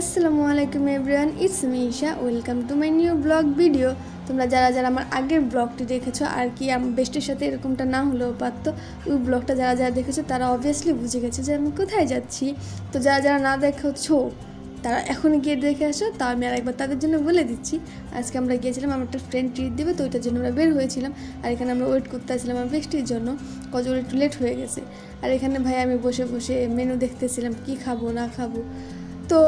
আসসালামু আলাইকুম everyone, it's me Isha. Welcome to my new vlog video. তোমরা যারা যারা আমার আগের ব্লগটি দেখেছো, আর কি বেস্টের সাথে এরকমটা না হলেও পারতো, ওই ব্লগটা যারা যারা দেখেছো তারা অবভিয়াসলি বুঝে গেছে যে আমি কোথায় যাচ্ছি। তো যারা যারা না দেখেছো তারা এখনই গিয়ে দেখে আসো। তা আমি আরেকবার তাদের জন্য বলে দিচ্ছি, আজকে আমরা গিয়েছিলাম, আমার একটা ফ্রেন্ড ট্রিট দেবে, তো ওইটার জন্য আমরা বের হয়েছিলাম। আর এখানে আমরা ওয়েট করতে আসছিলাম আমার বেস্টির জন্য, কজ ওর একটু লেট হয়ে গেছে। আর এখানে ভাই আমি বসে বসে মেনু দেখতেছিলাম কি খাবো না খাবো। তো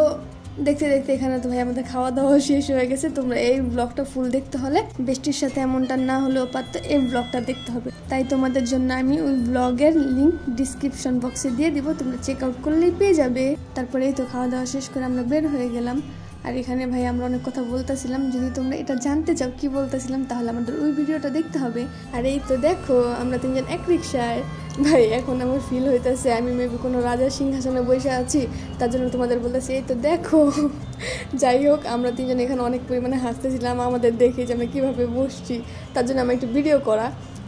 দেখতে দেখতে এখানে তো ভাই আমাদের খাওয়া দাওয়া শেষ হয়ে গেছে। তোমরা এই ব্লগটা ফুল দেখতে হলে, বেস্টির সাথে এমনটা না হলেও পারতো, এই ব্লগটা দেখতে হবে। তাই তোমাদের জন্য আমি ওই ব্লগের লিঙ্ক ডিসক্রিপশন বক্সে দিয়ে দিব, তোমরা চেক আউট করলেই পেয়ে যাবে। তারপরে এই তো খাওয়া দাওয়া শেষ করে আমরা বের হয়ে গেলাম। আর এখানে ভাই আমরা অনেক কথা বলতেছিলাম, যদি তোমরা এটা জানতে চাও কি বলতেছিলাম তাহলে আমাদের ওই ভিডিওটা দেখতে হবে। আর এই তো দেখো আমরা তিনজন এক রিক্সায়। ভাই এখন আমার ফিল হইতেছে আমি মেবি কোনো রাজার সিংহাসনে বসে আছি, তার জন্য তোমাদের বলতেছি এই তো দেখো। যাই হোক, আমরা তিনজন এখানে অনেক পরিমাণে হাসতেছিলাম আমাদের দেখে যে আমরা কীভাবে বসছি, তার জন্য আমার একটু ভিডিও করা,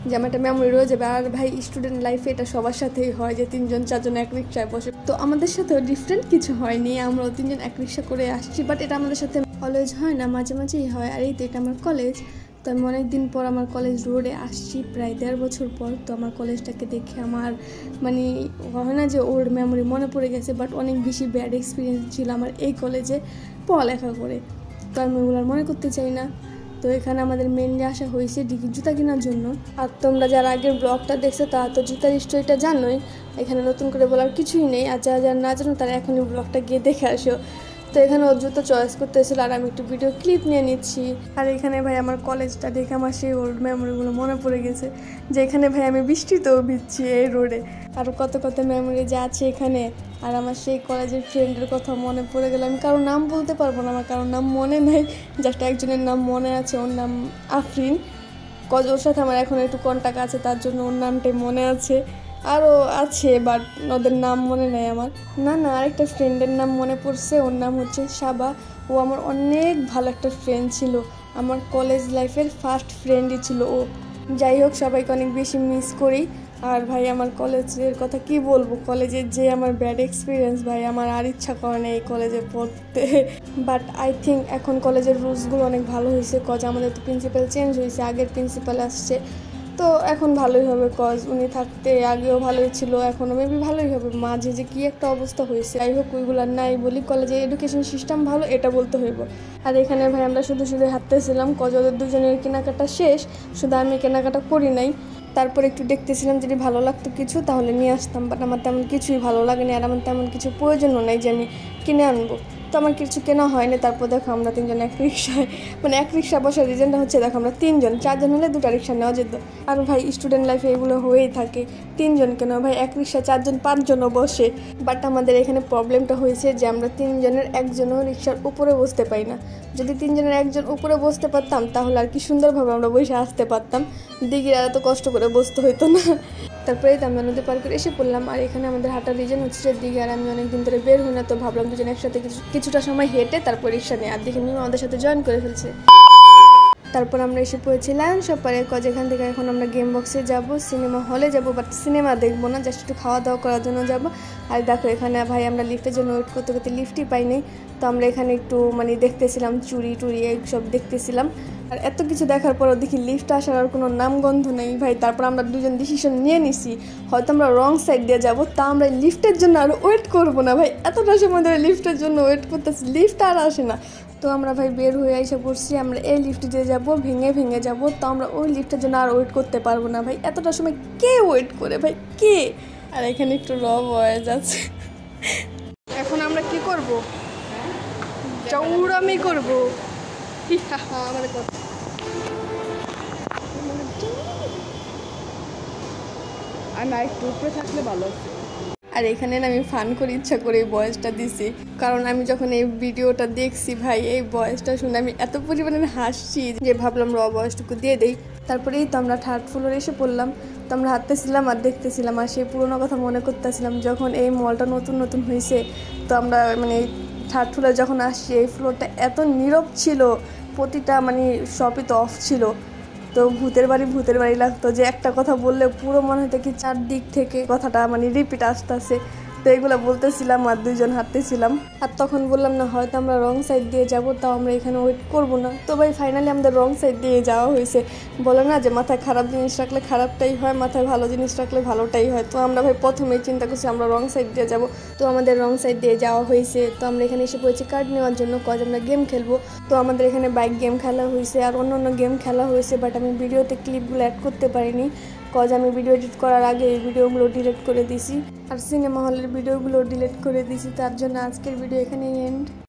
যে আমার একটা মেমোরি রয়ে যাবে। আর ভাই স্টুডেন্ট লাইফে এটা সবার সাথেই হয় যে তিনজন চারজন এক রিক্সায় বসে। তো আমাদের সাথেও ডিফারেন্ট কিছু হয়নি, আমরাও তিনজন এক রিক্সা করে আসছি, বাট এটা আমাদের সাথে অলওয়েজ হয় না, মাঝে মাঝেই হয়। আর এই তো এটা আমার কলেজ। তো আমি অনেক দিন পর আমার কলেজ রোডে আসছি, প্রায় 1.5 বছর পর। তো আমার কলেজটাকে দেখে আমার মানে হয় না যে ওল্ড মেমোরি মনে পড়ে গেছে, বাট অনেক বেশি ব্যাড এক্সপিরিয়েন্স ছিল আমার এই কলেজে পড়ালেখা করে। তো আমি ওগুলো মনে করতে চাই না। তো এখানে আমাদের মেনলি আসা হয়েছে জুতা কেনার জন্য। আর তোমরা যারা আগের ব্লগটা দেখছো তারা তো জুতার স্টোরিটা জানোই, এখানে নতুন করে বলার কিছুই নেই। আর যারা যারা না জানো তারা এখনই ব্লগটা গিয়ে দেখে আসো। তো এখানে ও জুতো চয়েস করতে এসেছিলো আর আমি একটু ভিডিও ক্লিপ নিয়ে নিচ্ছি। আর এখানে ভাই আমার কলেজটা দেখে আমার সেই ওল্ড মেমোরিগুলো মনে পড়ে গেছে, যে এখানে ভাই আমি বৃষ্টিতেও ভিজছি এই রোডে। আর কত কত মেমোরি যা আছে এখানে। আর আমার সেই কলেজের ফ্রেন্ডের কথা মনে পড়ে গেল, আমি কারোর নাম বলতে পারবো না, আমার কারোর নাম মনে নাই, জাস্ট একজনের নাম মনে আছে, ওর নাম আফরিন। ওর সাথে আমার এখন একটু কন্ট্যাক্ট আছে, তার জন্য ওর নামটাই মনে আছে। আরও আছে বাট ওদের নাম মনে নেই আমার। না আরেকটা ফ্রেন্ডের নাম মনে পড়ছে, ওর নাম হচ্ছে সাবা। ও আমার অনেক ভালো একটা ফ্রেন্ড ছিল, আমার কলেজ লাইফের ফার্স্ট ফ্রেন্ডই ছিল ও। যাই হোক, সবাইকে অনেক বেশি মিস করি। আর ভাই আমার কলেজের কথা কি বলবো, কলেজের যে আমার ব্যাড এক্সপিরিয়েন্স, ভাই আমার আর ইচ্ছা করে না এই কলেজে পড়তে। বাট আই থিঙ্ক এখন কলেজের রুলসগুলো অনেক ভালো হয়েছে, কজ আমাদের তো প্রিন্সিপাল চেঞ্জ হয়েছে, আগের প্রিন্সিপাল আসছে, তো এখন ভালোই হবে। কজ উনি থাকতে আগেও ভালোই ছিল, এখনও মেবি ভালোই হবে। মাঝে যে কী একটা অবস্থা হয়েছে, যাই হোক ওইগুলো নাই বলি, কলেজে এডুকেশন সিস্টেম ভালো এটা বলতে হইব। আর এখানে ভাই আমরা শুধু হাঁটতেছিলাম, কজ ওদের দুজনের কেনাকাটা শেষ, শুধু আমি কেনাকাটা করি নাই। তারপর একটু দেখতেছিলাম যদি ভালো লাগতো কিছু তাহলে নিয়ে আসতাম, বাট আমার তেমন কিছুই ভালো লাগেনি, আর আমার তেমন কিছু প্রয়োজনও নেই যে আমি কিনে আনবো। তো আমার কিছু কেনা হয়নি। তারপর দেখো আমরা তিনজন এক রিক্সায়, মানে এক রিক্সা বসার রিজনটা হচ্ছে দেখো আমরা তিনজন, 4জন হলে 2টা রিক্সা নেওয়া যেত। আর ভাই স্টুডেন্ট লাইফে এগুলো হয়েই থাকে, 3জন কেন ভাই, এক রিক্সা 4জন 5জনও বসে। বাট আমাদের এখানে প্রবলেমটা হয়েছে যে আমরা 3জনের একজনও রিক্সার উপরে বসতে পাই না। যদি 3জনের একজন উপরে বসতে পারতাম তাহলে আর কি সুন্দরভাবে আমরা বসে আসতে পারতাম, দিঘির আর এত কষ্ট করে বসতে হইতো না। তারপরে তো আমরা নদী পার করে এসে পড়লাম। আর এখানে আমাদের হাঁটার রিজন হচ্ছে যে দিঘি, আর আমি অনেকদিন ধরে বের হই না, তো ভাবলাম দুজন একসাথে কিছুটা সময় হেঁটে তারপর রিক্সা নিয়ে। আর দেখে মিম আমাদের সাথে জয়েন করে ফেলছে। তারপর আমরা এসে পড়েছিলাম সবাই কজ, এখান থেকে এখন আমরা গেম বক্সে যাব, সিনেমা হলে যাব, বাট সিনেমা দেখবো না, জাস্ট একটু খাওয়া দাওয়া করার জন্য যাব। আর দেখো এখানে ভাই আমরা লিফটের জন্য ওয়েট করতে করতে লিফটই পাইনি, তো আমরা এখানে একটু মানে দেখতেছিলাম চুরি টুরি এইসব দেখতেছিলাম। আর এত কিছু দেখার পরও দেখি লিফট আসার আর কোনো নামগন্ধ নেই ভাই। তারপর আমরা দুজন ডিসিশন নিয়ে নিছি, হয়তো আমরা রং সাইড দিয়ে যাবো, তা আমরা লিফটের জন্য আর ওয়েট করবো না ভাই। এতটা সময় ধরে লিফটের জন্য ওয়েট করতেছি, লিফট আর আসে না। তো আমরা ভাই বের হয়ে এসে পড়ছি, আমরা এই লিফটে দিয়ে যাবো, ভেঙে যাবো, তো আমরা ওই লিফটের জন্য আর ওয়েট করতে পারবো না ভাই। এতটা সময় কে ওয়েট করে ভাই, কে? আর এখানে একটু ভয়েস আছে। এখন আমরা কি করব? চৌড়ামি করবো। আমাদের কথা আর না একটু উপরে থাকলে ভালো আছে। আর এখানে আমি ফান করে ইচ্ছা করে এই ভয়েসটা দিছি, কারণ আমি যখন এই ভিডিওটা দেখছি ভাই, এই ভয়েসটা শুনে আমি এত পরিমাণে হাসছি যে ভাবলাম ভয়েসটুকু দিয়ে দেই। তারপরেই তো আমরা 3rd ফ্লোরে এসে পড়লাম। তো আমরা হাঁটতেছিলাম আর দেখতেছিলাম, আর সেই পুরোনো কথা মনে করতেছিলাম যখন এই মলটা নতুন হয়েছে। তো আমরা মানে 3rd ফ্লোরে যখন আসছি, এই ফ্লোরটা এত নীরব ছিল, প্রতিটা মানে শপই তো অফ ছিল। তো ভূতের বাড়ি লাগতো, যে একটা কথা বললে পুরো মনে হতো কি চারদিক থেকে কথাটা মানে রিপিট আসতেছে। তো হাঁটতে এগুলো বলতেছিলাম আর দুইজন হাঁটতেছিলাম। আর তখন বললাম না হয়তো আমরা রং সাইড দিয়ে যাবো, তাও আমরা এখানে ওয়েট করবো না। তো ভাই ফাইনালি আমাদের রং সাইড দিয়ে যাওয়া হয়েছে। বলে না যে মাথায় খারাপ জিনিস রাখলে খারাপটাই হয়, মাথায় ভালো জিনিস রাখলে ভালোটাই হয়। তো আমরা ভাই প্রথমেই চিন্তা করছি আমরা রং সাইড দিয়ে যাবো। তো আমাদের রং সাইড দিয়ে যাওয়া হয়েছে। তো আমরা এখানে এসে পড়েছি কার্ড নেওয়ার জন্য, কজ আমরা গেম খেলবো। তো আমাদের এখানে বাইক গেম খেলা হয়েছে আর অন্য গেম খেলা হয়েছে, বাট আমি ভিডিওতে ক্লিপগুলো অ্যাড করতে পারিনি, কজ আমি ভিডিও এডিট করার আগে এই ভিডিওগুলো ডিলিট করে দিছি আর সিনেমা হলের ভিডিওগুলো ডিলিট করে দিছি। তার জন্য আজকের ভিডিও এখানেই এন্ড।